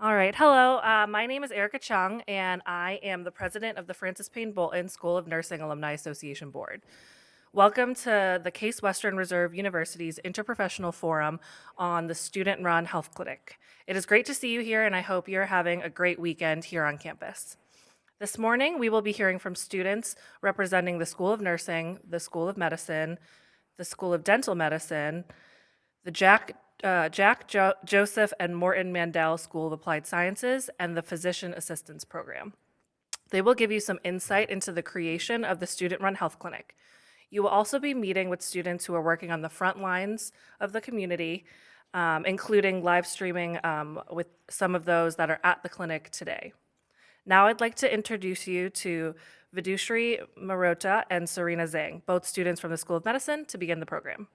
All right. Hello. My name is Erica Chung, and I am the president of the Francis Payne Bolton School of Nursing Alumni Association Board. Welcome to the Case Western Reserve University's Interprofessional Forum on the Student Run Health Clinic. It is great to see you here, and I hope you're having a great weekend here on campus. This morning, we will be hearing from students representing the School of Nursing, the School of Medicine, the School of Dental Medicine, the Joseph and Morton Mandel School of Applied Sciences, and the Physician Assistance Program. They will give you some insight into the creation of the Student Run Health Clinic. You will also be meeting with students who are working on the front lines of the community, including live streaming with some of those that are at the clinic today. Now I'd like to introduce you to Vidushri Marota and Serena Zhang, both students from the School of Medicine, to begin the program.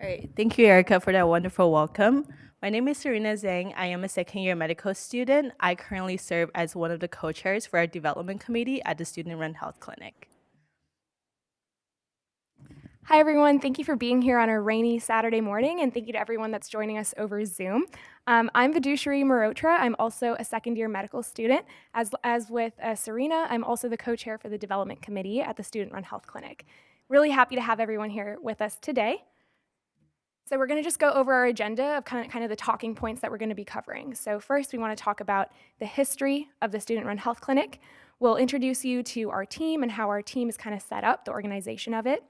All right, thank you, Erica, for that wonderful welcome. My name is Serena Zhang. I am a second-year medical student. I currently serve as one of the co-chairs for our development committee at the Student Run Health Clinic. Hi, everyone. Thank you for being here on a rainy Saturday morning, and thank you to everyone that's joining us over Zoom. I'm Vidushri Marotra. I'm also a second-year medical student. As with Serena, I'm also the co-chair for the development committee at the Student Run Health Clinic. Really happy to have everyone here with us today. So we're going to just go over our agenda of kind of the talking points that we're going to be covering. So first, we want to talk about the history of the Student Run Health Clinic. We'll introduce you to our team and how our team is kind of set up, the organization of it.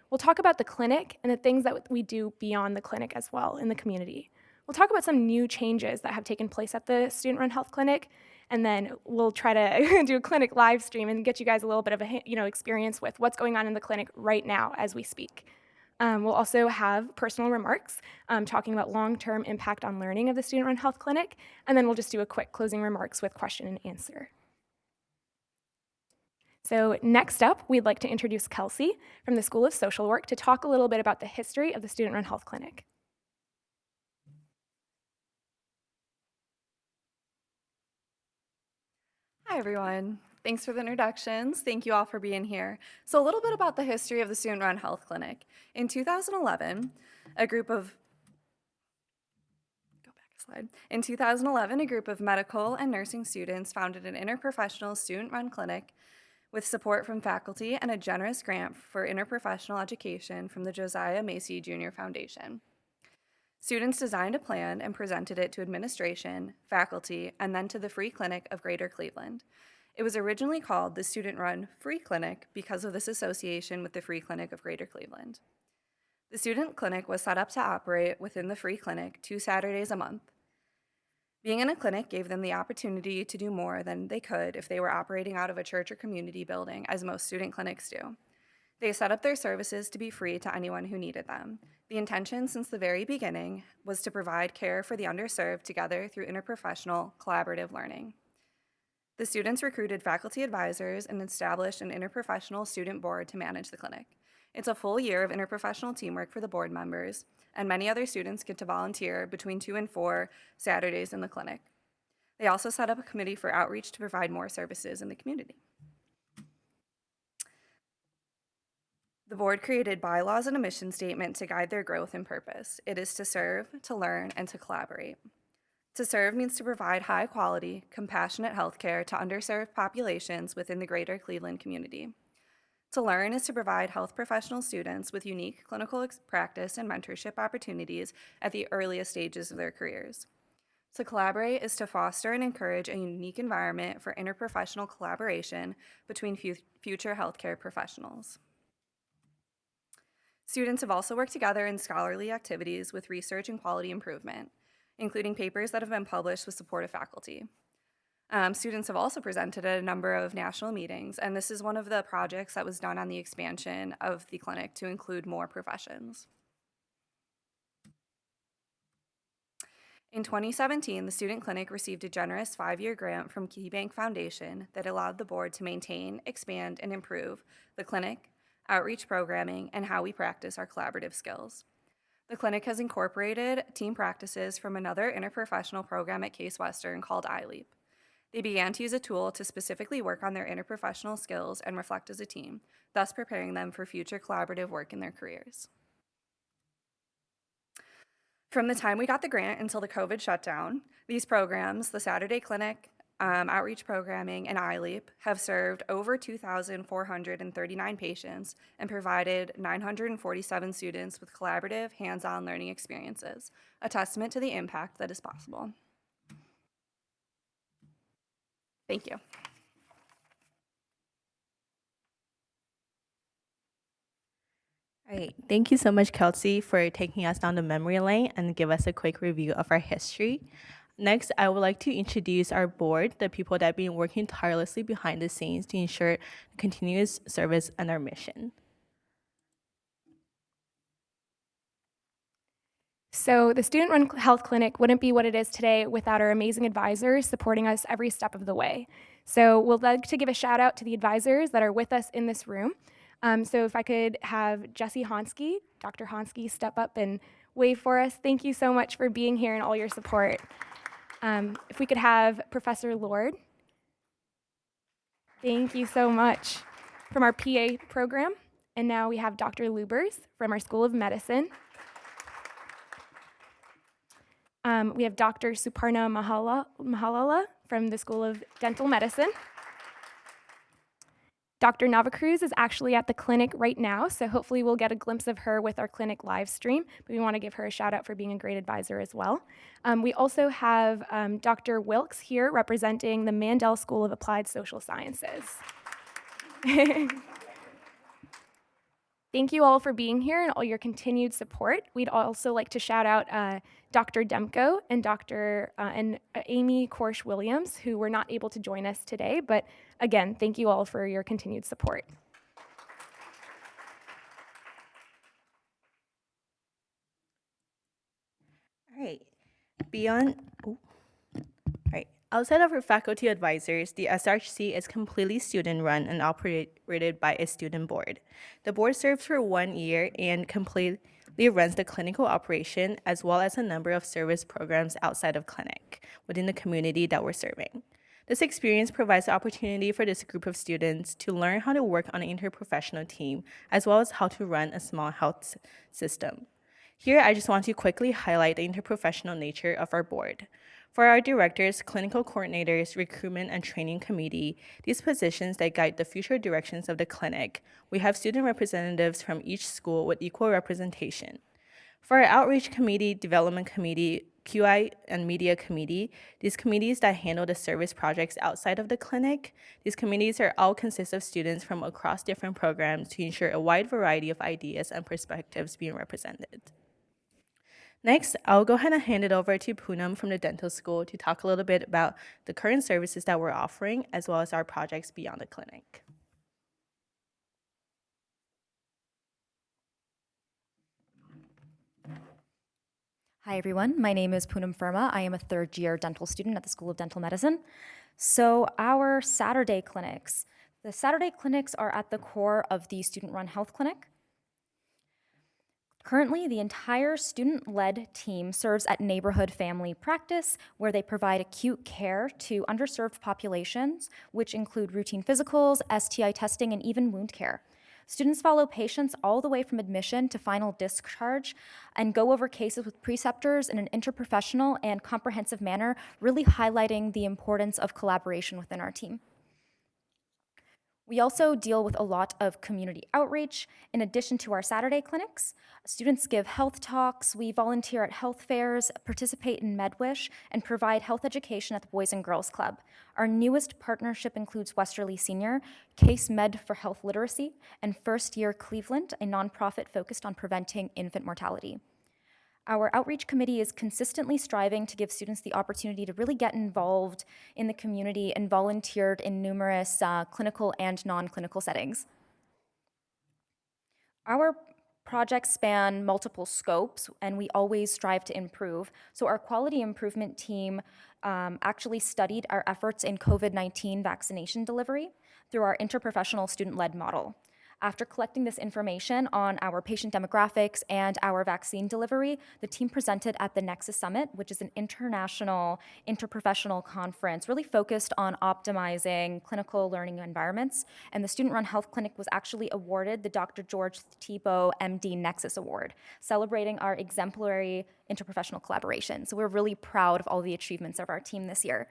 We'll talk about the clinic and the things that we do beyond the clinic as well in the community. We'll talk about some new changes that have taken place at the Student Run Health Clinic, and then we'll try to do a clinic live stream and get you guys a little bit of a experience with what's going on in the clinic right now as we speak. We'll also have personal remarks talking about long-term impact on learning of the Student Run Health Clinic, and then we'll just do a quick closing remarks with question and answer. So next up, we'd like to introduce Kelsey from the School of Social Work to talk a little bit about the history of the Student Run Health Clinic. Hi, everyone. Thanks for the introductions. Thank you all for being here. So a little bit about the history of the Student Run Health Clinic. In 2011, a group of medical and nursing students founded an interprofessional student-run clinic with support from faculty and a generous grant for interprofessional education from the Josiah Macy Jr. Foundation. Students designed a plan and presented it to administration, faculty, and then to the Free Clinic of Greater Cleveland. It was originally called the Student-Run Free Clinic because of this association with the Free Clinic of Greater Cleveland. The student clinic was set up to operate within the Free Clinic 2 Saturdays a month. Being in a clinic gave them the opportunity to do more than they could if they were operating out of a church or community building, as most student clinics do. They set up their services to be free to anyone who needed them. The intention since the very beginning was to provide care for the underserved together through interprofessional, collaborative learning. The students recruited faculty advisors and established an interprofessional student board to manage the clinic. It's a full year of interprofessional teamwork for the board members, and many other students get to volunteer between 2 and 4 Saturdays in the clinic. They also set up a committee for outreach to provide more services in the community. The board created bylaws and a mission statement to guide their growth and purpose. It is to serve, to learn, and to collaborate. To serve means to provide high-quality, compassionate healthcare to underserved populations within the greater Cleveland community. To learn is to provide health professional students with unique clinical practice and mentorship opportunities at the earliest stages of their careers. To collaborate is to foster and encourage a unique environment for interprofessional collaboration between future healthcare professionals. Students have also worked together in scholarly activities with research and quality improvement, including papers that have been published with support of faculty. Students have also presented at a number of national meetings, and this is one of the projects that was done on the expansion of the clinic to include more professions. In 2017, the Student Clinic received a generous 5-year grant from KeyBank Foundation that allowed the board to maintain, expand, and improve the clinic, outreach programming, and how we practice our collaborative skills. The clinic has incorporated team practices from another interprofessional program at Case Western called iLeap. They began to use a tool to specifically work on their interprofessional skills and reflect as a team, thus preparing them for future collaborative work in their careers. From the time we got the grant until the COVID shutdown, these programs, the Saturday Clinic, outreach programming, and iLeap, have served over 2,439 patients and provided 947 students with collaborative, hands-on learning experiences, a testament to the impact that is possible. Thank you. All right, thank you so much, Kelsey, for taking us down the memory lane and give us a quick review of our history. Next, I would like to introduce our board, the people that have been working tirelessly behind the scenes to ensure continuous service and our mission. So the Student-Run Health Clinic wouldn't be what it is today without our amazing advisors supporting us every step of the way. So we'd like to give a shout out to the advisors that are with us in this room. So if I could have Jesse Honsky, Dr. Honsky, step up and wave for us. Thank you so much for being here and all your support. If we could have Professor Lord. Thank you so much. From our PA program. And now we have Dr. Lubers from our School of Medicine. We have Dr. Suparna Mahalala from the School of Dental Medicine. Dr. Navacruz is actually at the clinic right now, so hopefully we'll get a glimpse of her with our clinic live stream, but we want to give her a shout out for being a great advisor as well. We also have Dr. Wilkes here representing the Mandel School of Applied Social Sciences. Thank you all for being here and all your continued support. We'd also like to shout out Dr. Demko and Dr. and Amy Korsh-Williams, who were not able to join us today. But again, thank you all for your continued support. All right, outside of our faculty advisors, the SRHC is completely student-run and operated by a student board. The board serves for 1 year and completely runs the clinical operation as well as a number of service programs outside of clinic within the community that we're serving. This experience provides the opportunity for this group of students to learn how to work on an interprofessional team as well as how to run a small health system. Here, I just want to quickly highlight the interprofessional nature of our board. For our directors, clinical coordinators, recruitment and training committee, these positions that guide the future directions of the clinic, we have student representatives from each school with equal representation. For our outreach committee, development committee, QI and media committee, these committees that handle the service projects outside of the clinic, these committees are all consist of students from across different programs to ensure a wide variety of ideas and perspectives being represented. Next, I'll go ahead and hand it over to Poonam from the dental school to talk a little bit about the current services that we're offering, as well as our projects beyond the clinic. Hi everyone, my name is Poonam Verma. I am a third-year dental student at the School of Dental Medicine. So our Saturday clinics. The Saturday clinics are at the core of the student-run health clinic. Currently, the entire student-led team serves at neighborhood family practice, where they provide acute care to underserved populations, which include routine physicals, STI testing, and even wound care. Students follow patients all the way from admission to final discharge and go over cases with preceptors in an interprofessional and comprehensive manner, really highlighting the importance of collaboration within our team. We also deal with a lot of community outreach. In addition to our Saturday clinics, students give health talks, we volunteer at health fairs, participate in MedWish, and provide health education at the Boys and Girls Club. Our newest partnership includes Westerly Senior, Case Med for Health Literacy, and First Year Cleveland, a nonprofit focused on preventing infant mortality. Our outreach committee is consistently striving to give students the opportunity to really get involved in the community and volunteered in numerous clinical and non-clinical settings. Our projects span multiple scopes, and we always strive to improve. So our quality improvement team actually studied our efforts in COVID-19 vaccination delivery through our interprofessional student-led model. After collecting this information on our patient demographics and our vaccine delivery, the team presented at the Nexus Summit, which is an international interprofessional conference really focused on optimizing clinical learning environments. And the student-run health clinic was actually awarded the Dr. George Thibault MD Nexus Award, celebrating our exemplary interprofessional collaboration. So we're really proud of all the achievements of our team this year.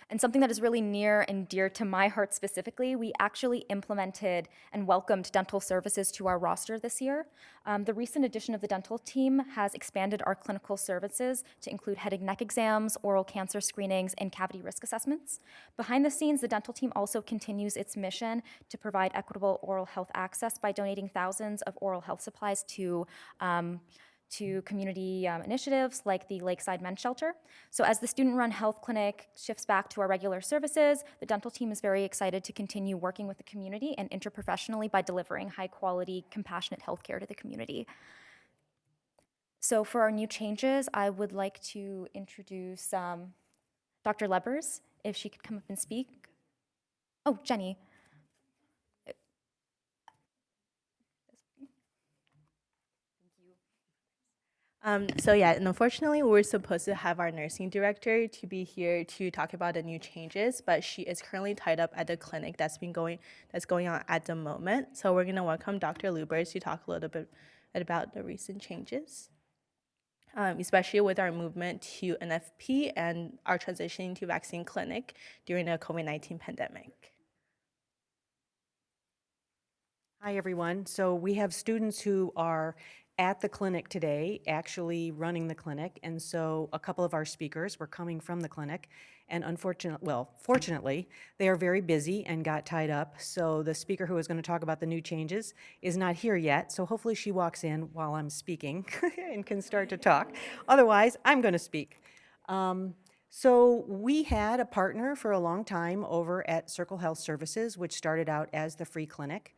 And something that is really near and dear to my heart specifically, we actually implemented and welcomed dental services to our roster this year. The recent addition of the dental team has expanded our clinical services to include head and neck exams, oral cancer screenings, and cavity risk assessments. Behind the scenes, the dental team also continues its mission to provide equitable oral health access by donating thousands of oral health supplies to community initiatives like the Lakeside Men's Shelter. So as the student-run health clinic shifts back to our regular services, the dental team is very excited to continue working with the community and interprofessionally by delivering high-quality, compassionate healthcare to the community. So for our new changes, I would like to introduce Dr. Lebers, if she could come up and speak. Oh, Jenny. So yeah, and unfortunately, we were supposed to have our nursing director to be here to talk about the new changes, but she is currently tied up at the clinic that's going on at the moment. So we're gonna welcome Dr. Lubers to talk a little bit about the recent changes, especially with our movement to NFP and our transitioning to vaccine clinic during the COVID-19 pandemic. Hi, everyone. So we have students who are at the clinic today, actually running the clinic, and so a couple of our speakers were coming from the clinic, and fortunately, they are very busy and got tied up, so the speaker who is going to talk about the new changes is not here yet, so hopefully she walks in while I'm speaking and can start to talk. Otherwise, I'm going to speak. So we had a partner for a long time over at Circle Health Services, which started out as the free clinic.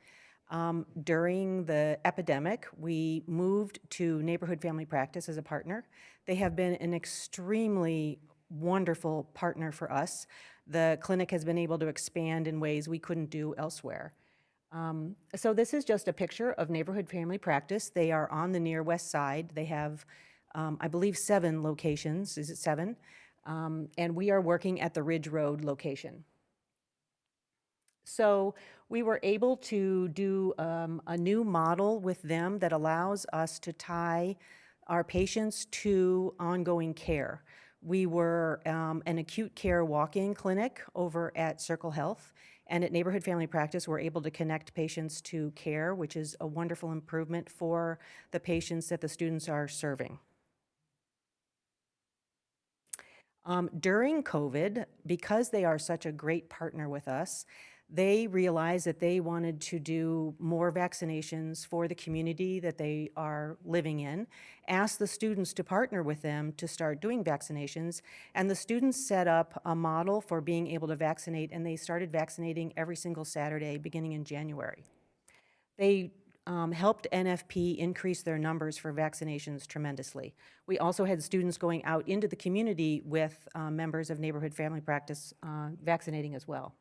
During the epidemic, we moved to Neighborhood Family Practice as a partner. They have been an extremely wonderful partner for us. The clinic has been able to expand in ways we couldn't do elsewhere. So this is just a picture of Neighborhood Family Practice. They are on the near west side. They have, I believe, 7 locations. Is it 7? And we are working at the Ridge Road location. So we were able to do a new model with them that allows us to tie our patients to ongoing care. We were an acute care walk-in clinic over at Circle Health, and at Neighborhood Family Practice, we're able to connect patients to care, which is a wonderful improvement for the patients that the students are serving. During COVID, because they are such a great partner with us, they realized that they wanted to do more vaccinations for the community that they are living in, asked the students to partner with them to start doing vaccinations, and the students set up a model for being able to vaccinate, and they started vaccinating every single Saturday beginning in January. They helped NFP increase their numbers for vaccinations tremendously. We also had students going out into the community with members of Neighborhood Family Practice vaccinating as well.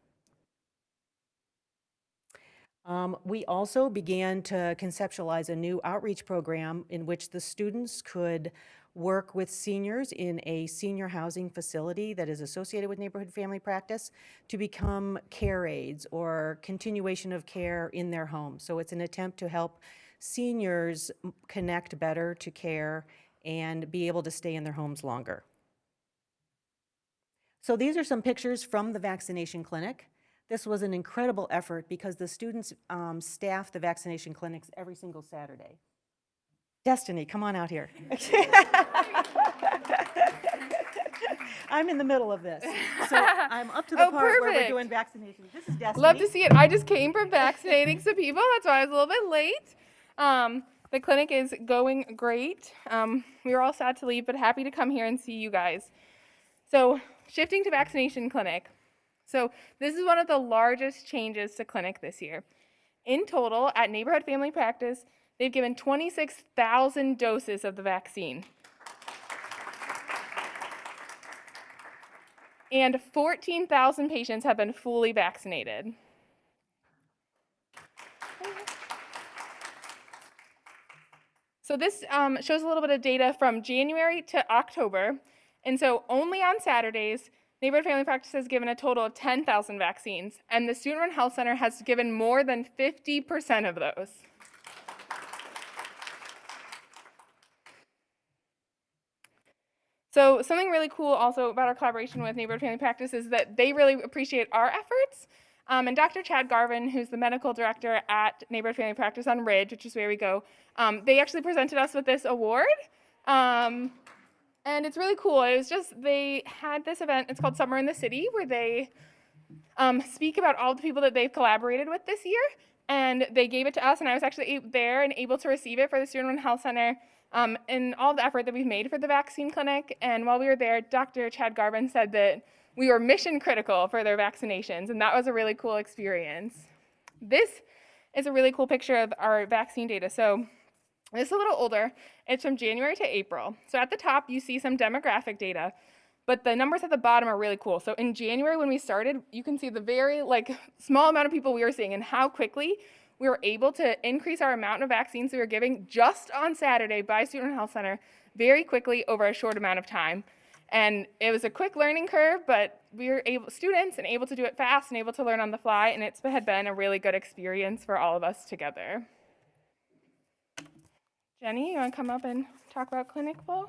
We also began to conceptualize a new outreach program in which the students could work with seniors in a senior housing facility that is associated with Neighborhood Family Practice to become care aides or continuation of care in their home. So it's an attempt to help seniors connect better to care and be able to stay in their homes longer. So these are some pictures from the vaccination clinic. This was an incredible effort because the students staff the vaccination clinics every single Saturday. Destiny, come on out here. I'm in the middle of this. So I'm up to the part where we're doing vaccinations. This is Destiny. Love to see it. I just came from vaccinating some people. That's why I was a little bit late. The clinic is going great. We were all sad to leave, but happy to come here and see you guys. So shifting to vaccination clinic. So this is one of the largest changes to clinic this year. In total, at Neighborhood Family Practice, they've given 26,000 doses of the vaccine. And 14,000 patients have been fully vaccinated. So this shows a little bit of data from January to October. And so only on Saturdays, Neighborhood Family Practice has given a total of 10,000 vaccines, and the Student Run Health Center has given more than 50% of those. So something really cool also about our collaboration with Neighborhood Family Practice is that they really appreciate our efforts. And Dr. Chad Garvin, who's the medical director at Neighborhood Family Practice on Ridge, which is where we go, they actually presented us with this award. And it's really cool. It was just, they had this event, it's called Summer in the City, where they speak about all the people that they've collaborated with this year. And they gave it to us, and I was actually there and able to receive it for the Student Run Health Center and all the effort that we've made for the vaccine clinic. And while we were there, Dr. Chad Garvin said that we were mission critical for their vaccinations, and that was a really cool experience. This is a really cool picture of our vaccine data. So this is a little older. It's from January to April. So at the top, you see some demographic data, but the numbers at the bottom are really cool. So in January, when we started, you can see the very small amount of people we were seeing and how quickly we were able to increase our amount of vaccines we were giving just on Saturday by Student Health Center very quickly over a short amount of time. And it was a quick learning curve, but we were students and able to do it fast and able to learn on the fly, and it had been a really good experience for all of us together. Jenny, you want to come up and talk about clinic flow?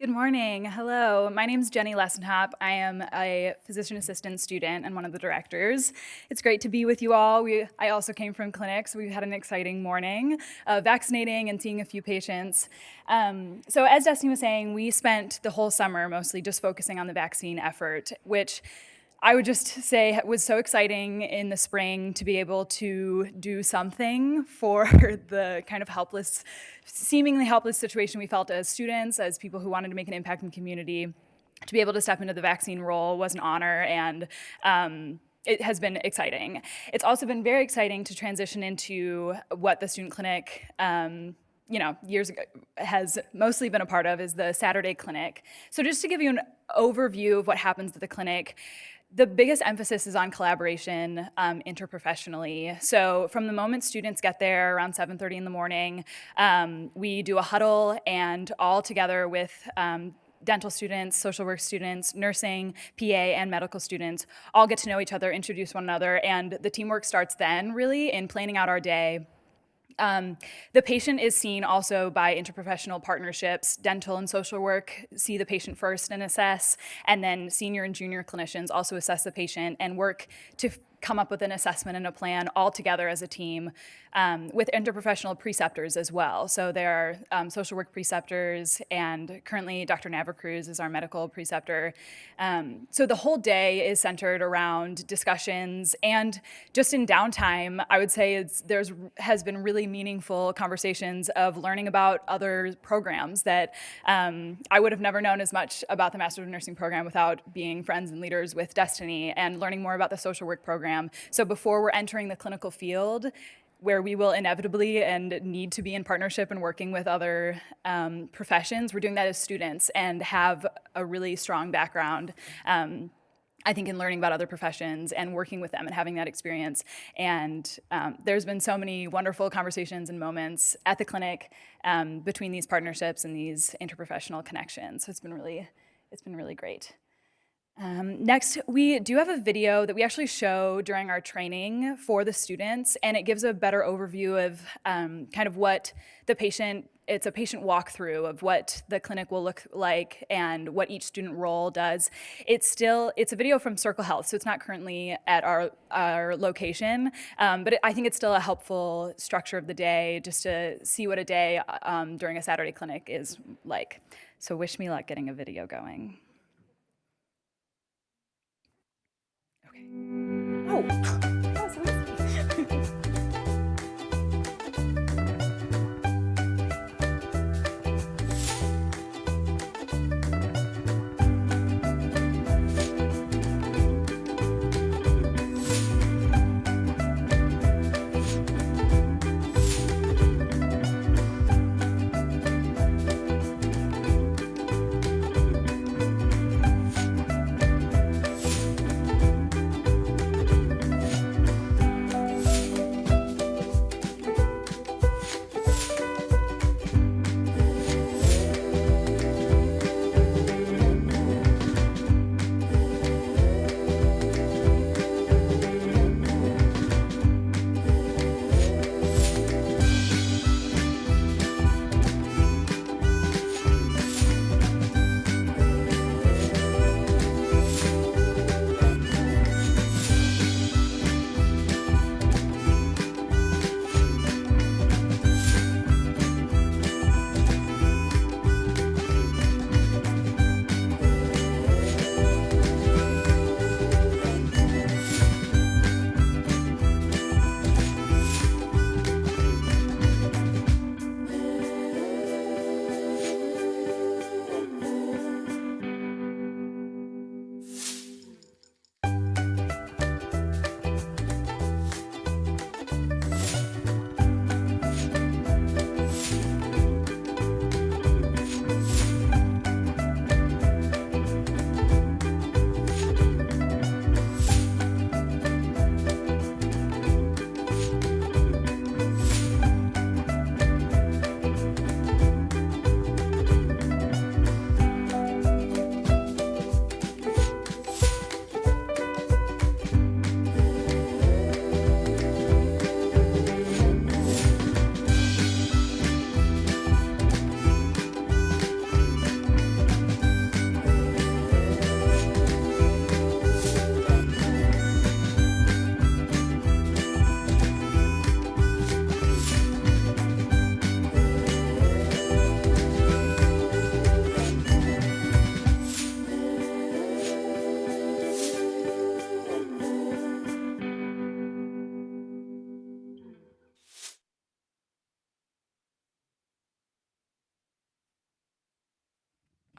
Good morning. Hello. My name is Jenny Lessenhop. I am a physician assistant student and one of the directors. It's great to be with you all. I also came from clinic, so we've had an exciting morning vaccinating and seeing a few patients. So as Destiny was saying, we spent the whole summer mostly just focusing on the vaccine effort, which I would just say was so exciting in the spring to be able to do something for the kind of seemingly helpless situation we felt as students, as people who wanted to make an impact in the community. To be able to step into the vaccine role was an honor, and it has been exciting. It's also been very exciting to transition into what the student clinic years ago has mostly been a part of, is the Saturday clinic. So just to give you an overview of what happens at the clinic, the biggest emphasis is on collaboration interprofessionally. So from the moment students get there around 7:30 in the morning, we do a huddle, and all together with dental students, social work students, nursing, PA, and medical students all get to know each other, introduce one another, and the teamwork starts then really in planning out our day. The patient is seen also by interprofessional partnerships. Dental and social work see the patient first and assess, and then senior and junior clinicians also assess the patient and work to come up with an assessment and a plan all together as a team with interprofessional preceptors as well. So there are social work preceptors, and currently Dr. Navarcruz is our medical preceptor. So the whole day is centered around discussions, and just in downtime, I would say has been really meaningful conversations of learning about other programs that I would have never known as much about the Master of Nursing program without being friends and leaders with Destiny, and learning more about the social work program. So before we're entering the clinical field, where we will inevitably and need to be in partnership and working with other professions, we're doing that as students and have a really strong background, I think, in learning about other professions and working with them and having that experience. And there's been so many wonderful conversations and moments at the clinic between these partnerships and these interprofessional connections. So it's been really great. Next, we do have a video that we actually show during our training for the students, and it gives a better overview of kind of what it's a patient walkthrough of what the clinic will look like and what each student role does. It's a video from Circle Health, so it's not currently at our location, but I think it's still a helpful structure of the day just to see what a day during a Saturday clinic is like. So wish me luck getting a video going. Oh, that was easy.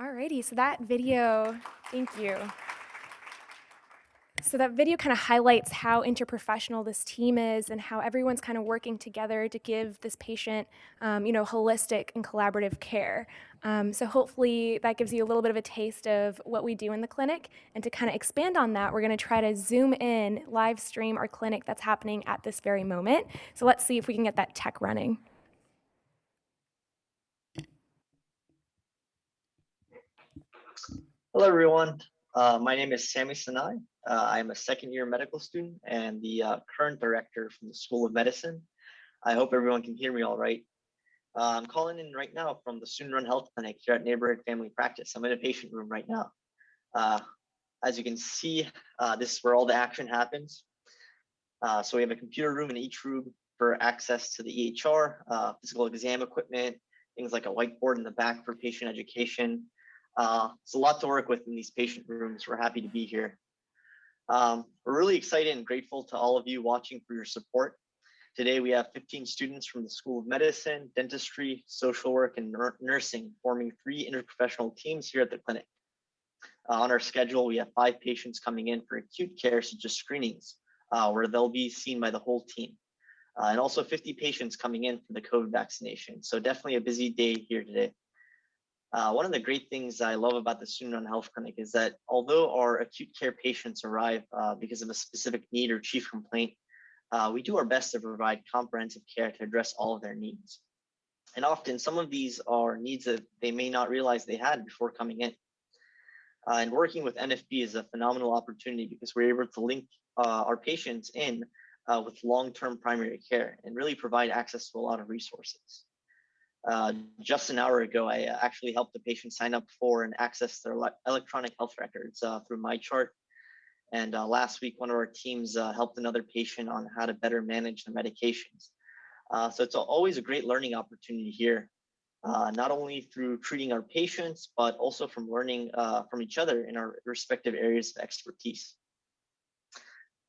Alrighty, so that video, thank you. So that video kind of highlights how interprofessional this team is and how everyone's kind of working together to give this patient, holistic and collaborative care. So hopefully that gives you a little bit of a taste of what we do in the clinic. And to kind of expand on that, we're going to try to zoom in, live stream our clinic that's happening at this very moment. So let's see if we can get that tech running. Hello, everyone. My name is Sami Sinai. I am a second-year medical student and the current director from the School of Medicine. I hope everyone can hear me all right. I'm calling in right now from the student-run health clinic here at Neighborhood Family Practice. I'm in a patient room right now. As you can see, this is where all the action happens. So we have a computer room in each room for access to the EHR, physical exam equipment, things like a whiteboard in the back for patient education. It's a lot to work with in these patient rooms. We're happy to be here. We're really excited and grateful to all of you watching for your support. Today, we have 15 students from the School of Medicine, Dentistry, Social Work, and Nursing forming 3 interprofessional teams here at the clinic. On our schedule, we have 5 patients coming in for acute care, such as screenings, where they'll be seen by the whole team. And also 50 patients coming in for the COVID vaccination. So definitely a busy day here today. One of the great things I love about the student-run health clinic is that although our acute care patients arrive because of a specific need or chief complaint, we do our best to provide comprehensive care to address all of their needs. And often some of these are needs that they may not realize they had before coming in. And working with NFB is a phenomenal opportunity because we're able to link our patients in with long-term primary care and really provide access to a lot of resources. Just an hour ago, I actually helped a patient sign up for and access their electronic health records through MyChart. And last week, one of our teams helped another patient on how to better manage their medications. So it's always a great learning opportunity here, not only through treating our patients, but also from learning from each other in our respective areas of expertise.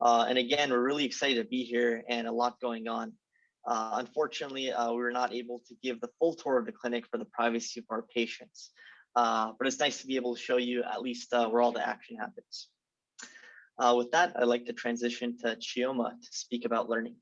And again, we're really excited to be here and a lot going on. Unfortunately, we were not able to give the full tour of the clinic for the privacy of our patients. But it's nice to be able to show you at least where all the action happens. With that, I'd like to transition to Chioma to speak about learning.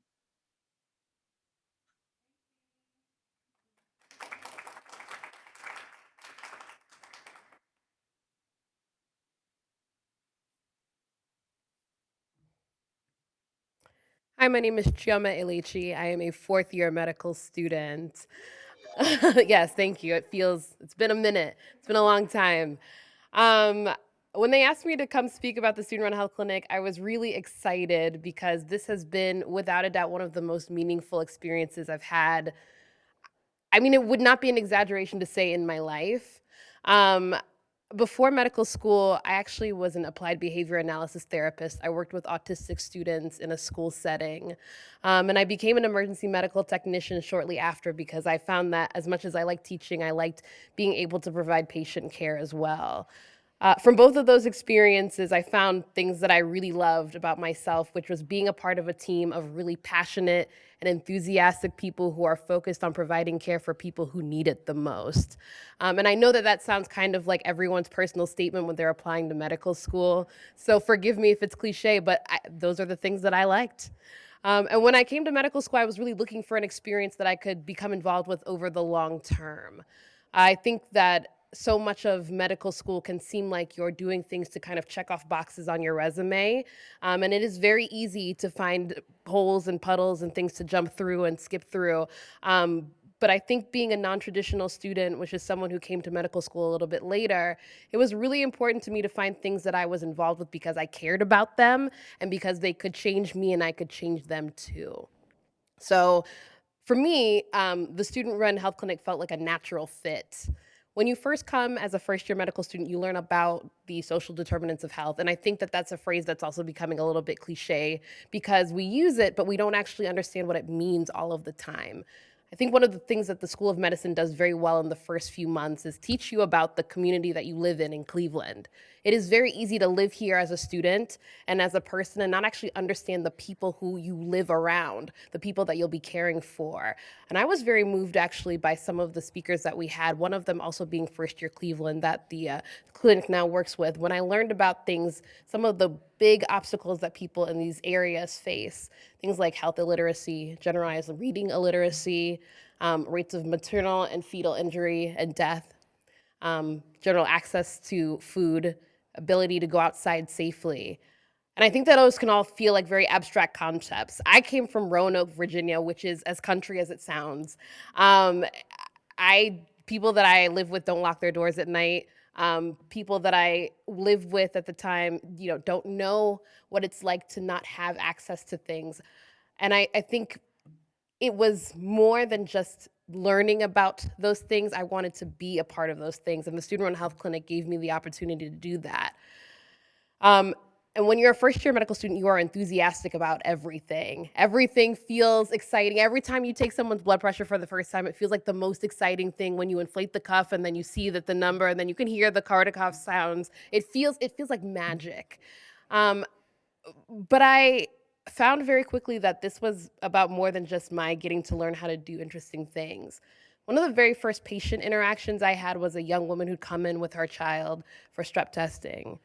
Hi, my name is Chioma Elichi. I am a 4th-year medical student. Yes, thank you. It's been a minute. It's been a long time. When they asked me to come speak about the Student Run Health Clinic, I was really excited because this has been, without a doubt, one of the most meaningful experiences I've had. I mean, it would not be an exaggeration to say in my life. Um, Before medical school, I actually was an applied behavior analysis therapist. I worked with autistic students in a school setting. And I became an emergency medical technician shortly after because I found that as much as I liked teaching, I liked being able to provide patient care as well. From both of those experiences, I found things that I really loved about myself, which was being a part of a team of really passionate and enthusiastic people who are focused on providing care for people who need it the most. And I know that that sounds kind of like everyone's personal statement when they're applying to medical school. So forgive me if it's cliche, but those are the things that I liked. And when I came to medical school, I was really looking for an experience that I could become involved with over the long term. I think that so much of medical school can seem like you're doing things to kind of check off boxes on your resume. And it is very easy to find holes and puddles and things to jump through and skip through. But I think being a non-traditional student, which is someone who came to medical school a little bit later, it was really important to me to find things that I was involved with because I cared about them and because they could change me and I could change them too. So for me, the student-run health clinic felt like a natural fit. When you first come as a first-year medical student, you learn about the social determinants of health. And I think that that's a phrase that's also becoming a little bit cliche because we use it, but we don't actually understand what it means all of the time. I think one of the things that the School of Medicine does very well in the first few months is teach you about the community that you live in Cleveland. It is very easy to live here as a student and as a person and not actually understand the people who you live around, the people that you'll be caring for. And I was very moved actually by some of the speakers that we had, one of them also being First Year Cleveland that the clinic now works with. When I learned about things, some of the big obstacles that people in these areas face, things like health illiteracy, generalized reading illiteracy, rates of maternal and fetal injury and death, general access to food, ability to go outside safely. And I think that those can all feel like very abstract concepts. I came from Roanoke, Virginia, which is as country as it sounds. People that I live with don't lock their doors at night. People that I live with at the time, don't know what it's like to not have access to things. And I think it was more than just learning about those things. I wanted to be a part of those things, and the Student-Run Health Clinic gave me the opportunity to do that. And when you're a first-year medical student, you are enthusiastic about everything. Everything feels exciting. Every time you take someone's blood pressure for the first time, it feels like the most exciting thing when you inflate the cuff and then you see that the number and then you can hear the Cardiac sounds. It feels like magic. But I found very quickly that this was about more than just my getting to learn how to do interesting things. One of the very first patient interactions I had was a young woman who'd come in with her child for strep testing.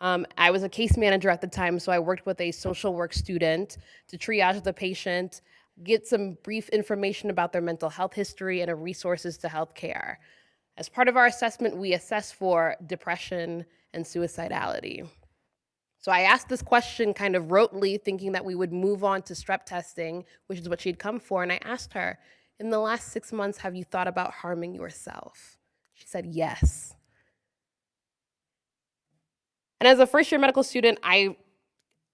I was a case manager at the time, so I worked with a social work student to triage the patient, get some brief information about their mental health history and resources to healthcare. As part of our assessment, we assess for depression and suicidality. So I asked this question kind of rotely, thinking that we would move on to strep testing, which is what she'd come for, and I asked her, in the last 6 months, have you thought about harming yourself? She said yes. And as a first-year medical student, I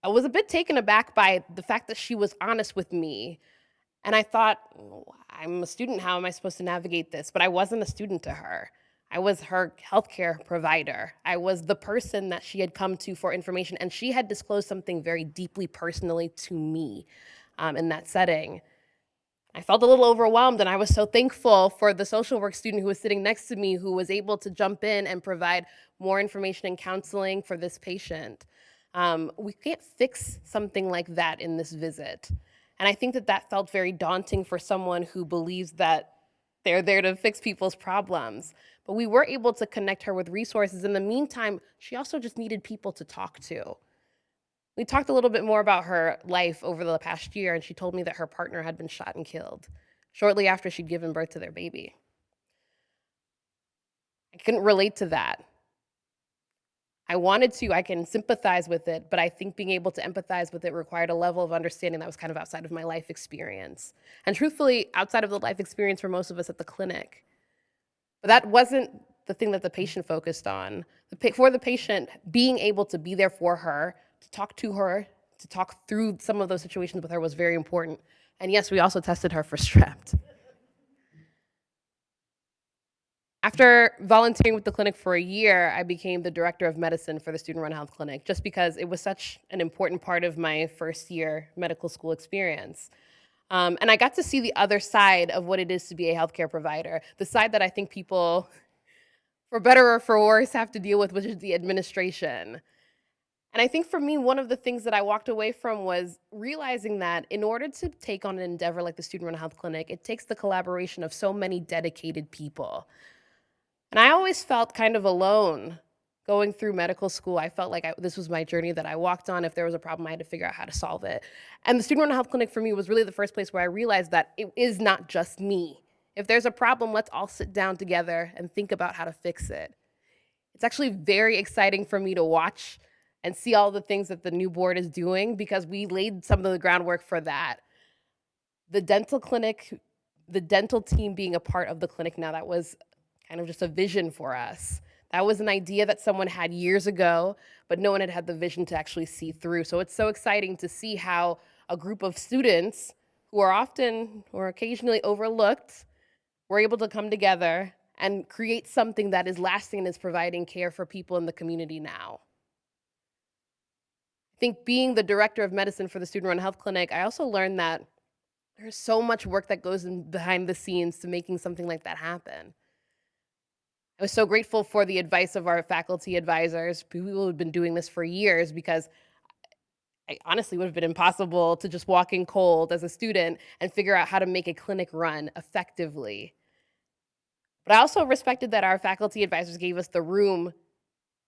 was a bit taken aback by the fact that she was honest with me. And I thought, I'm a student, how am I supposed to navigate this? But I wasn't a student to her. I was her healthcare provider. I was the person that she had come to for information, and she had disclosed something very deeply personally to me in that setting. I felt a little overwhelmed, and I was so thankful for the social work student who was sitting next to me who was able to jump in and provide more information and counseling for this patient. We can't fix something like that in this visit. And I think that felt very daunting for someone who believes that they're there to fix people's problems. But we were able to connect her with resources. In the meantime, she also just needed people to talk to. We talked a little bit more about her life over the past year, and she told me that her partner had been shot and killed shortly after she'd given birth to their baby. I couldn't relate to that. I wanted to, I can sympathize with it, but I think being able to empathize with it required a level of understanding that was kind of outside of my life experience. And truthfully, outside of the life experience for most of us at the clinic. But that wasn't the thing that the patient focused on. For the patient, being able to be there for her, to talk through some of those situations with her was very important. And yes, we also tested her for strep. After volunteering with the clinic for a year, I became the director of medicine for the Student-Run Health Clinic, just because it was such an important part of my first year medical school experience. And I got to see the other side of what it is to be a healthcare provider, the side that I think people, for better or for worse, have to deal with, which is the administration. And I think for me, one of the things that I walked away from was realizing that in order to take on an endeavor like the Student-Run Health Clinic, it takes the collaboration of so many dedicated people. And I always felt kind of alone going through medical school. I felt like this was my journey that I walked on. If there was a problem, I had to figure out how to solve it. And the Student-Run Health Clinic for me was really the first place where I realized that it is not just me. If there's a problem, let's all sit down together and think about how to fix it. It's actually very exciting for me to watch and see all the things that the new board is doing, because we laid some of the groundwork for that. The dental clinic, the dental team being a part of the clinic now, that was kind of just a vision for us. That was an idea that someone had years ago, but no one had had the vision to actually see through. So it's so exciting to see how a group of students who are often or occasionally overlooked were able to come together and create something that is lasting and is providing care for people in the community now. I think being the director of medicine for the Student-Run Health Clinic, I also learned that There's so much work that goes in behind the scenes to making something like that happen. I was so grateful for the advice of our faculty advisors, people who have been doing this for years, because I honestly would have been impossible to just walk in cold as a student and figure out how to make a clinic run effectively. But I also respected that our faculty advisors gave us the room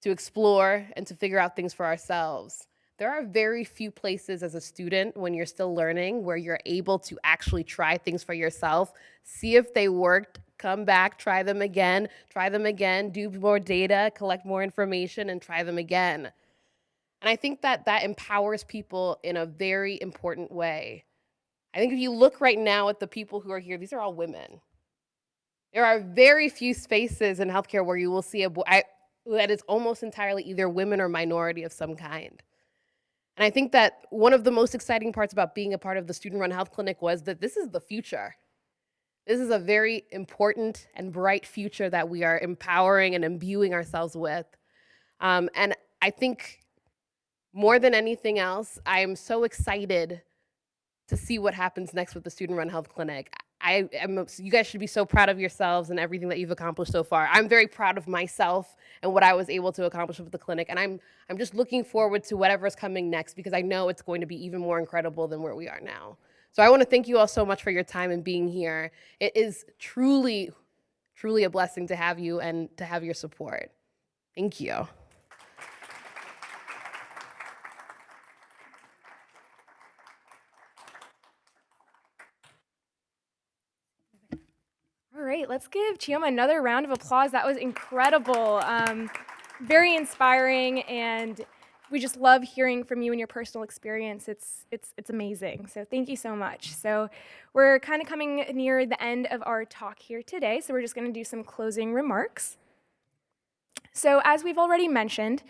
to explore and to figure out things for ourselves. There are very few places as a student when you're still learning where you're able to actually try things for yourself, see if they worked, come back, try them again, do more data, collect more information, and try them again. And I think that that empowers people in a very important way. I think if you look right now at the people who are here, these are all women. There are very few spaces in healthcare where you will see that is almost entirely either women or minority of some kind. And I think that one of the most exciting parts about being a part of the student-run health clinic was that this is the future. This is a very important and bright future that we are empowering and imbuing ourselves with. And I think more than anything else, I am so excited to see what happens next with the student-run health clinic. You guys should be so proud of yourselves and everything that you've accomplished so far. I'm very proud of myself and what I was able to accomplish with the clinic, and I'm just looking forward to whatever's coming next, because I know it's going to be even more incredible than where we are now. So I want to thank you all so much for your time and being here. It is truly, truly a blessing to have you and to have your support. Thank you. All right, let's give Chioma another round of applause. That was incredible, very inspiring, and we just love hearing from you and your personal experience. It's amazing. So thank you so much. So we're kind of coming near the end of our talk here today, so we're just going to do some closing remarks. So as we've already mentioned,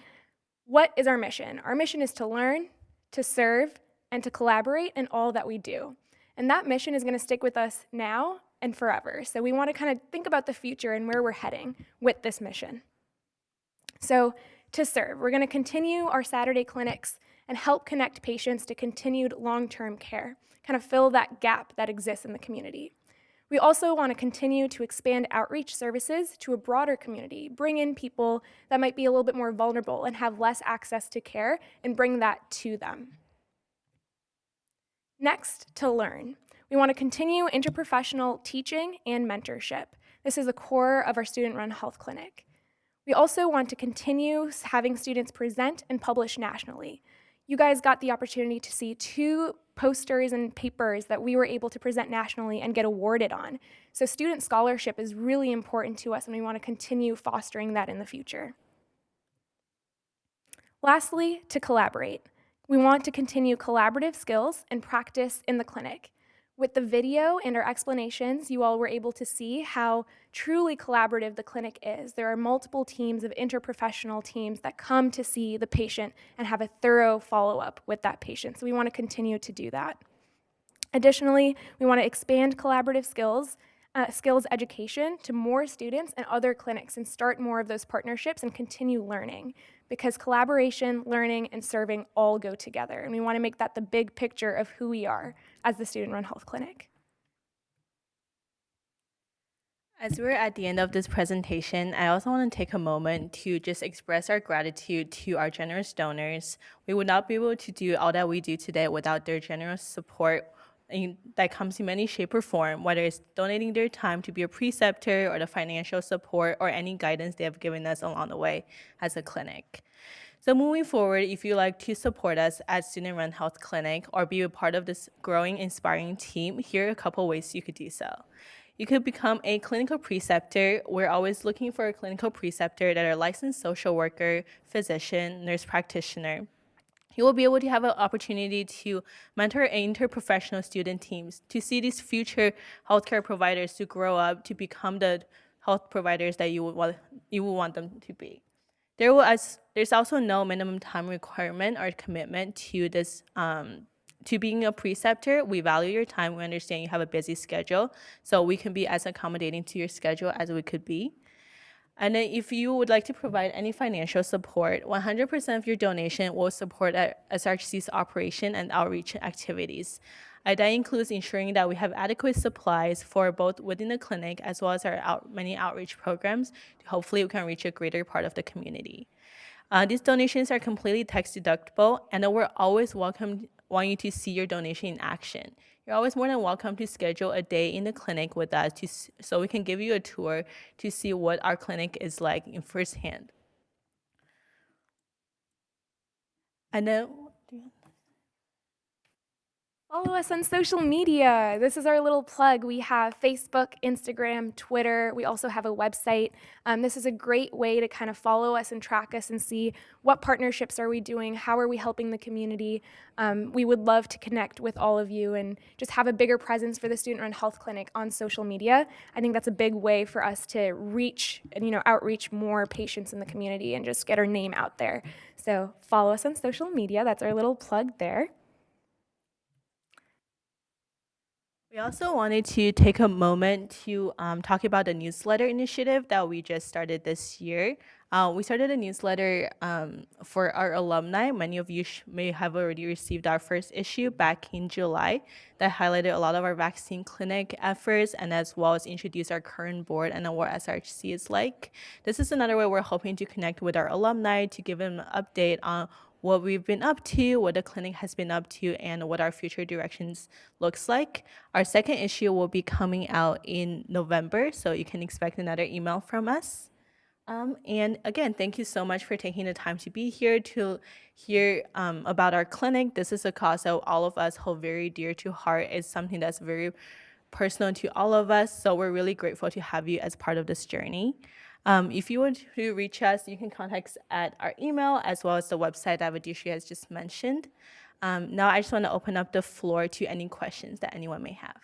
what is our mission? Our mission is to learn, to serve, and to collaborate in all that we do. And that mission is going to stick with us now and forever. So we want to kind of think about the future and where we're heading with this mission. So to serve, we're going to continue our Saturday clinics and help connect patients to continued long-term care, kind of fill that gap that exists in the community. We also want to continue to expand outreach services to a broader community, bring in people that might be a little bit more vulnerable and have less access to care, and bring that to them. Next, to learn. We want to continue interprofessional teaching and mentorship. This is the core of our student-run health clinic. We also want to continue having students present and publish nationally. You guys got the opportunity to see 2 posters and papers that we were able to present nationally and get awarded on. So student scholarship is really important to us, and we want to continue fostering that in the future. Lastly, to collaborate. We want to continue collaborative skills and practice in the clinic. With the video and our explanations, you all were able to see how truly collaborative the clinic is. There are multiple teams of interprofessional teams that come to see the patient and have a thorough follow-up with that patient. So we want to continue to do that. Additionally, we want to expand collaborative skills education to more students and other clinics and start more of those partnerships and continue learning, because collaboration, learning, and serving all go together. And we want to make that the big picture of who we are as the student-run health clinic. As we're at the end of this presentation, I also want to take a moment to just express our gratitude to our generous donors. We would not be able to do all that we do today without their generous support that comes in many shape or form, whether it's donating their time to be a preceptor or the financial support or any guidance they have given us along the way as a clinic. So moving forward, if you'd like to support us at Student Run Health Clinic or be a part of this growing, inspiring team, here are a couple ways you could do so. You could become a clinical preceptor. We're always looking for a clinical preceptor that are licensed social worker, physician, nurse practitioner. You will be able to have an opportunity to mentor interprofessional student teams, to see these future healthcare providers to grow up to become the health providers that you would want them to be. There's also no minimum time requirement or commitment to this. To being a preceptor, we value your time. We understand you have a busy schedule, so we can be as accommodating to your schedule as we could be. And then if you would like to provide any financial support, 100% of your donation will support SRHC's operation and outreach activities. That includes ensuring that we have adequate supplies for both within the clinic as well as our many outreach programs. Hopefully, we can reach a greater part of the community. These donations are completely tax deductible, and we're always want you to see your donation in action. You're always more than welcome to schedule a day in the clinic with us so we can give you a tour to see what our clinic is like in firsthand. I know. Follow us on social media. This is our little plug. We have Facebook, Instagram, Twitter. We also have a website. This is a great way to kind of follow us and track us and see what partnerships are we doing, how are we helping the community. We would love to connect with all of you and just have a bigger presence for the Student-Run Health Clinic on social media. I think that's a big way for us to reach and outreach more patients in the community and just get our name out there. So follow us on social media. That's our little plug there. We also wanted to take a moment to talk about the newsletter initiative that we just started this year. We started a newsletter for our alumni. Many of you may have already received our first issue back in July that highlighted a lot of our vaccine clinic efforts and as well as introduced our current board and what SRHC is like. This is another way we're hoping to connect with our alumni to give them an update on what we've been up to, what the clinic has been up to, and what our future directions looks like. Our second issue will be coming out in November, so you can expect another email from us. And again, thank you so much for taking the time to be here to hear about our clinic. This is a cause that all of us hold very dear to heart. It's something that's very personal to all of us, so we're really grateful to have you as part of this journey. If you want to reach us, you can contact us at our email as well as the website that Vidushree has just mentioned. Now I just want to open up the floor to any questions that anyone may have.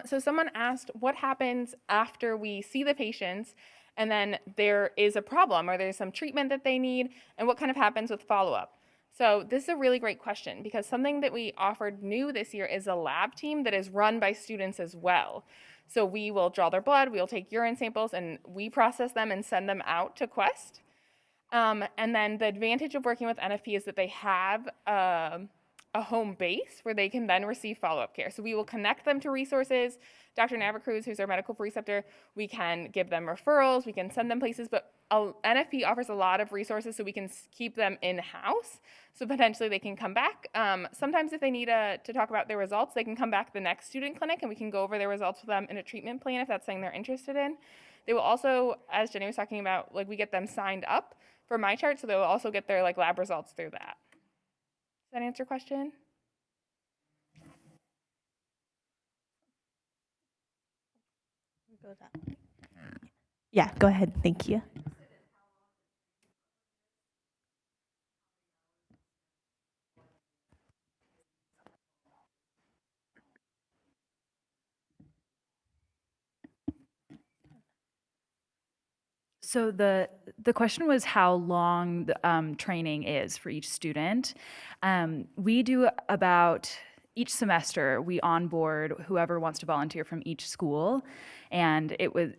So someone asked what happens after we see the patients and then there is a problem or there's some treatment that they need, and what kind of happens with follow-up. So this is a really great question because something that we offered new this year is a lab team that is run by students as well. So we will draw their blood, we'll take urine samples, and we process them and send them out to Quest. And then the advantage of working with NFP is that they have a home base where they can then receive follow-up care. So we will connect them to resources. Dr. Navacruz, who's our medical preceptor, we can give them referrals, we can send them places, but NFP offers a lot of resources so we can keep them in-house. So potentially they can come back. Sometimes if they need to talk about their results, they can come back the next student clinic and we can go over their results with them in a treatment plan if that's something they're interested in. They will also, as Jenny was talking about, we get them signed up for MyChart, so they will also get their lab results through that. Does that answer your question? Yeah, go ahead. Thank you. So the question was how long the training is for each student. We do about each semester we onboard whoever wants to volunteer from each school, and it was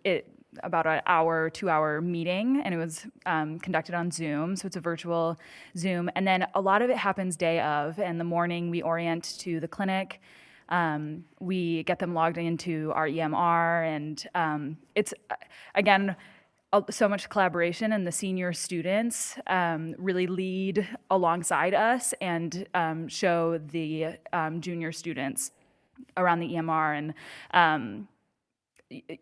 about an hour, 2-hour meeting, and it was conducted on Zoom, so it's a virtual Zoom, and then a lot of it happens day of. In the morning, we orient to the clinic. We get them logged into our EMR, and it's again so much collaboration, and the senior students really lead alongside us and show the junior students around the EMR, and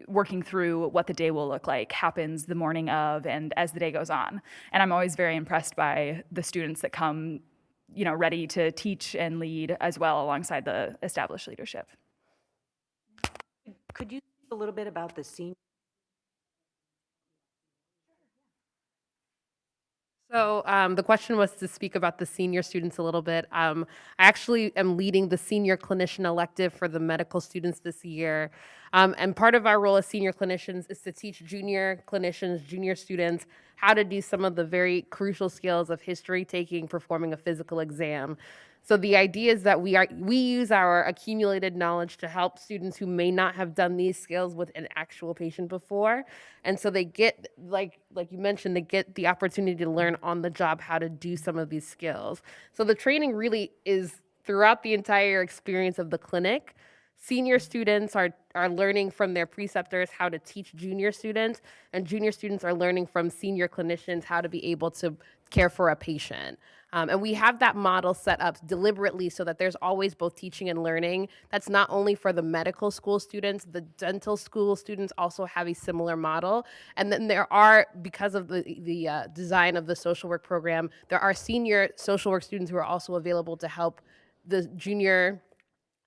working through what the day will look like happens the morning of and as the day goes on. And I'm always very impressed by the students that come, ready to teach and lead as well alongside the established leadership. Could you speak a little bit about the senior? So the question was to speak about the senior students a little bit. I actually am leading the senior clinician elective for the medical students this year. And part of our role as senior clinicians is to teach junior clinicians, junior students, how to do some of the very crucial skills of history taking, performing a physical exam. So the idea is that we use our accumulated knowledge to help students who may not have done these skills with an actual patient before. And so they get, like you mentioned, they get the opportunity to learn on the job how to do some of these skills. So the training really is throughout the entire experience of the clinic. Senior students are learning from their preceptors how to teach junior students, and junior students are learning from senior clinicians how to be able to care for a patient. And we have that model set up deliberately so that there's always both teaching and learning. That's not only for the medical school students, the dental school students also have a similar model. And then there are, because of the design of the social work program, there are senior social work students who are also available to help the junior,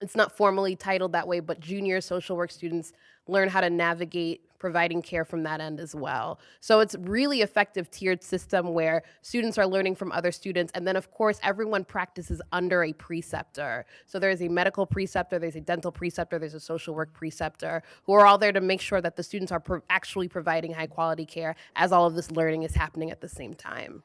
it's not formally titled that way, but junior social work students learn how to navigate providing care from that end as well. So it's really effective tiered system where students are learning from other students. And then of course, everyone practices under a preceptor. So there's a medical preceptor, there's a dental preceptor, there's a social work preceptor who are all there to make sure that the students are actually providing high quality care as all of this learning is happening at the same time.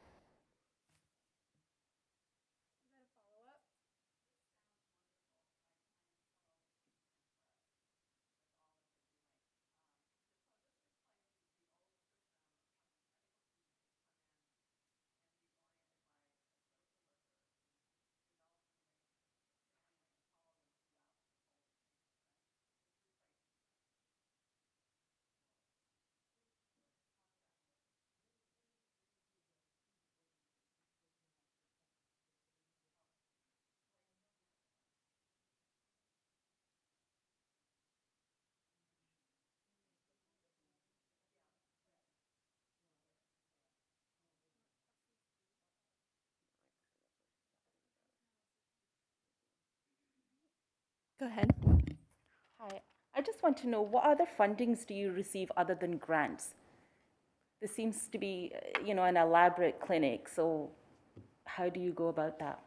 Go ahead. Hi, I just want to know what other fundings do you receive other than grants? This seems to be, an elaborate clinic, so how do you go about that?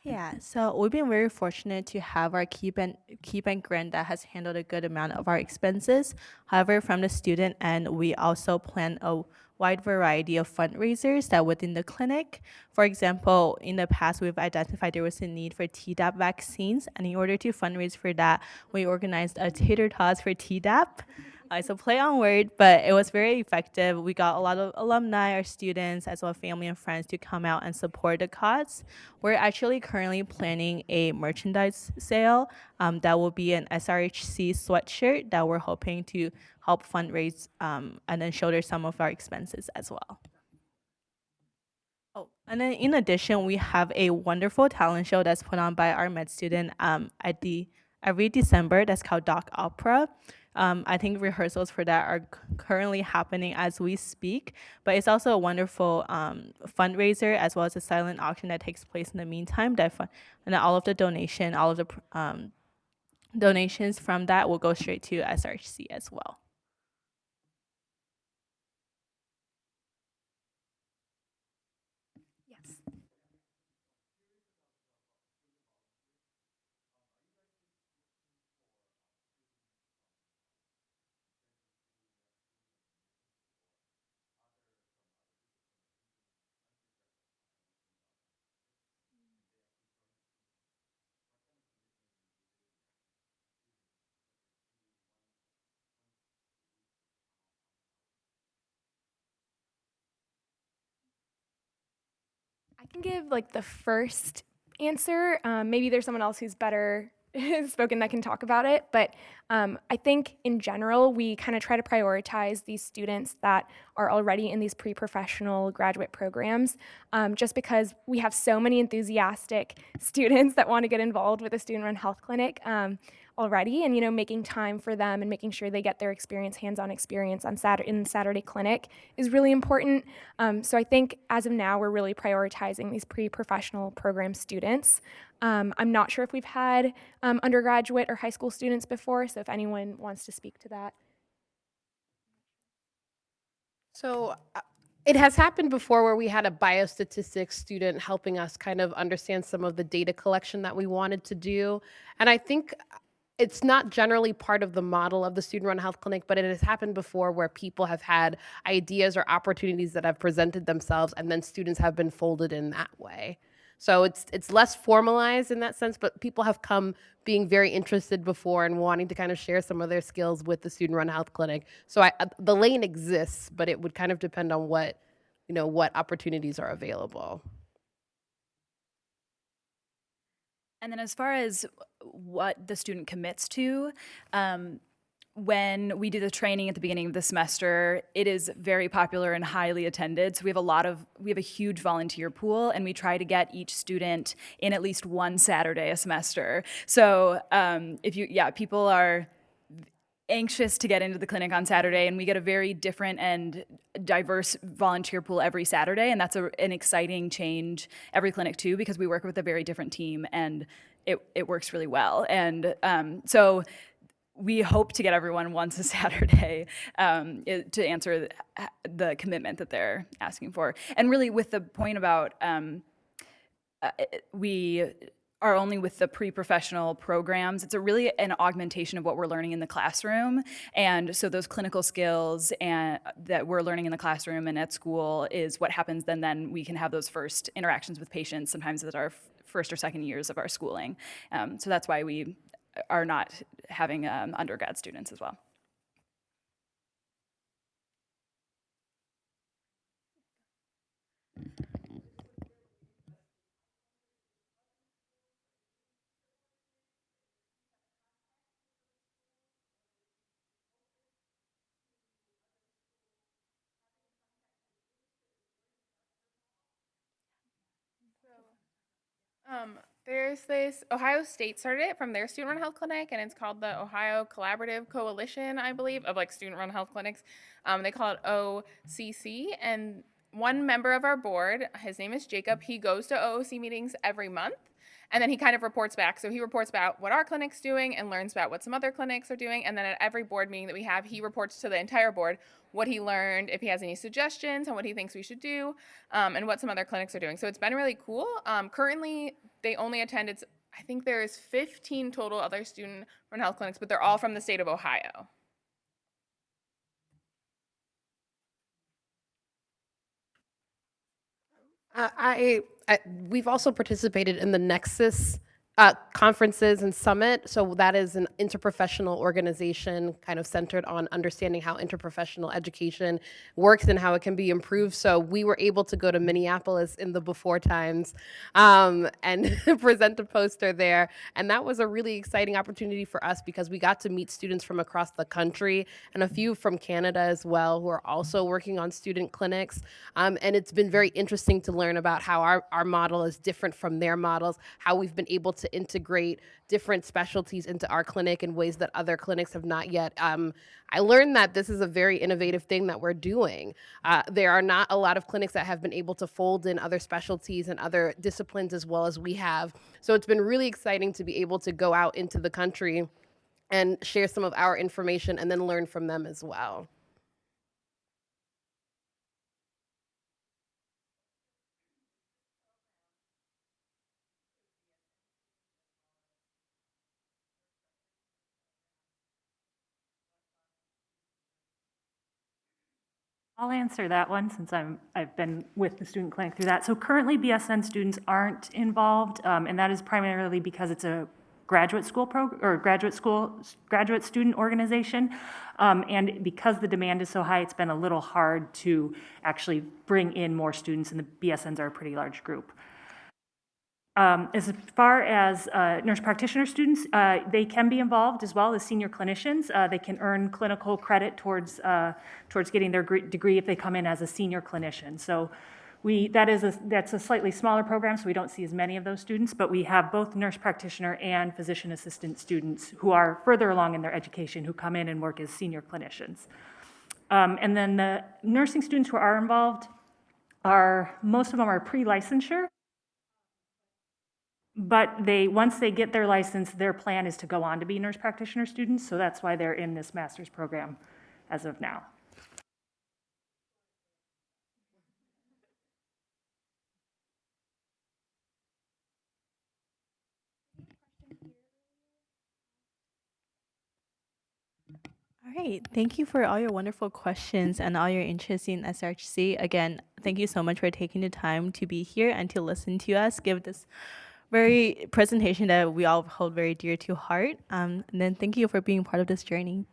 Yeah, so we've been very fortunate to have our Key Bank grant that has handled a good amount of our expenses. However, from the student end, we also plan a wide variety of fundraisers that within the clinic. For example, in the past, we've identified there was a need for Tdap vaccines, and in order to fundraise for that, we organized a tater tots for Tdap. It's a play on word, but it was very effective. We got a lot of alumni, our students, as well as family and friends to come out and support the cause. We're actually currently planning a merchandise sale that will be an SRHC sweatshirt that we're hoping to help fundraise and then shoulder some of our expenses as well. Oh, and then in addition, we have a wonderful talent show that's put on by our med student every December. That's called Doc Opera. I think rehearsals for that are currently happening as we speak, but it's also a wonderful fundraiser as well as a silent auction that takes place in the meantime. And then all of the donations from that will go straight to SRHC as well. Yes. I can give like the first answer. Maybe there's someone else who's better spoken that can talk about it. But I think in general, we kind of try to prioritize these students that are already in these pre-professional graduate programs, just because we have so many enthusiastic students that want to get involved with a student-run health clinic already, and making time for them and making sure they get their hands-on experience on Saturday clinic is really important. So I think as of now, we're really prioritizing these pre-professional program students. I'm not sure if we've had undergraduate or high school students before, so if anyone wants to speak to that. So It has happened before where we had a biostatistics student helping us kind of understand some of the data collection that we wanted to do. And I think it's not generally part of the model of the student-run health clinic, but it has happened before where people have had ideas or opportunities that have presented themselves, and then students have been folded in that way. So it's less formalized in that sense, but people have come being very interested before and wanting to kind of share some of their skills with the student-run health clinic. So the lane exists, but it would kind of depend on what opportunities are available. And then as far as what the student commits to, when we do the training at the beginning of the semester, it is very popular and highly attended. So we have a huge volunteer pool, and we try to get each student in at least one Saturday a semester. So people are anxious to get into the clinic on Saturday, and we get a very different and diverse volunteer pool every Saturday, and that's an exciting change every clinic too, because we work with a very different team, and it works really well. And so we hope to get everyone once a Saturday to answer the commitment that they're asking for. And really with the point about we are only with the pre-professional programs, it's really an augmentation of what we're learning in the classroom. And so those clinical skills that we're learning in the classroom and at school is what happens then we can have those first interactions with patients, sometimes at our first or second years of our schooling. So that's why we are not having undergrad students as well. There's this, Ohio State started it from their student-run health clinic, and it's called the Ohio Collaborative Coalition, I believe, of like student-run health clinics. They call it OCC, and one member of our board, his name is Jacob, he goes to OOC meetings every month, and then he kind of reports back. So he reports about what our clinic's doing and learns about what some other clinics are doing, and then at every board meeting that we have, he reports to the entire board what he learned, if he has any suggestions on what he thinks we should do, and what some other clinics are doing. So it's been really cool. Currently, they only attend, I think there's 15 total other student-run health clinics, but they're all from the state of Ohio. We've also participated in the Nexus conferences and summit. So that is an interprofessional organization kind of centered on understanding how interprofessional education works and how it can be improved. So we were able to go to Minneapolis in the before times and present a poster there. And that was a really exciting opportunity for us because we got to meet students from across the country and a few from Canada as well who are also working on student clinics. And it's been very interesting to learn about how our model is different from their models, how we've been able to integrate different specialties into our clinic in ways that other clinics have not yet. I learned that this is a very innovative thing that we're doing. There are not a lot of clinics that have been able to fold in other specialties and other disciplines as well as we have. So it's been really exciting to be able to go out into the country and share some of our information and then learn from them as well. I'll answer that one since I've been with the student clinic through that. So currently BSN students aren't involved, and that is primarily because it's a graduate student organization. And because the demand is so high, it's been a little hard to actually bring in more students, and the BSNs are a pretty large group. As far as nurse practitioner students, they can be involved as well as senior clinicians. They can earn clinical credit towards getting their degree if they come in as a senior clinician. So that's a slightly smaller program, so we don't see as many of those students, but we have both nurse practitioner and physician assistant students who are further along in their education who come in and work as senior clinicians. And then the nursing students who are involved most of them are pre-licensure. But once they get their license, their plan is to go on to be nurse practitioner students, so that's why they're in this master's program as of now. All right. Thank you for all your wonderful questions and all your interest in SRHC. Again, thank you so much for taking the time to be here and to listen to us give this very presentation that we all hold very dear to heart. And then thank you for being part of this journey.